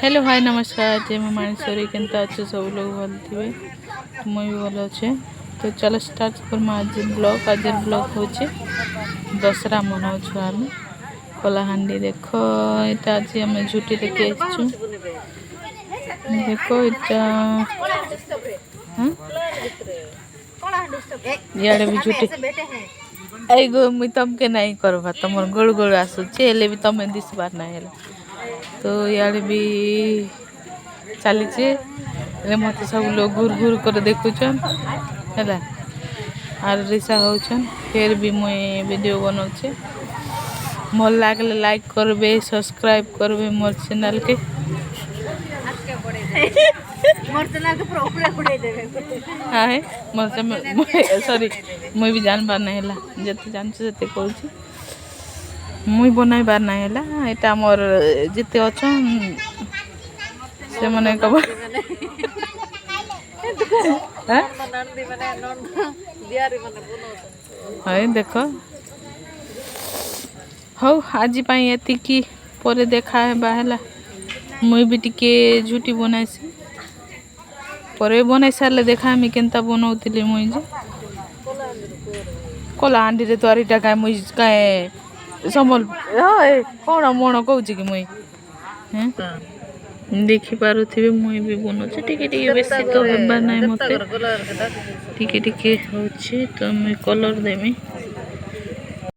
Hello hi नमस्कार जय मैं मानेश्वरी केनता अच्छे सब लोग भल थे मुई भी भल अच्छे। तो चलो स्टार्ट कर आज ब्लॉग होचे दशहरा मनाऊँ आम कलाहांडी देख यहाँ आज आम झुटी लेके आसचु देख इे भी झुटी आई गो मुई तमके नहीं करवा तुम गोल गोल आसूचे भी तुम दिसबार ना तो इे भी चली मत सब लोग घूर घूर कर देखुचन है आर रिसा होचन फिर भी मुई वीडियो बनाऊे मोर लागले लाइक करबे सब्सक्राइब करबे मोर चैनल के हाय मोर सॉरी मुई भी जान बार नहीं है जते जानछु जते कहूँ मुई बनाई बार नहीं है यहाँ मोर जिते अच्छन से मने कब हाय देख हौ आज एतिकी पर देखा है बाहला मुई भी टिके झुटी बनाइसी पर बनाई सारे देखा मी केनता बनाऊली मुई जे कलाहांडी रे तो आरीटा काय मुई काय समल कौन मन कहूँ कि मुई देखी पारुथिबे मुई भी बनौछे टिके टिके बेसी तो हेबार नाही मते टिके टिके होछि तो मुई कलर देमी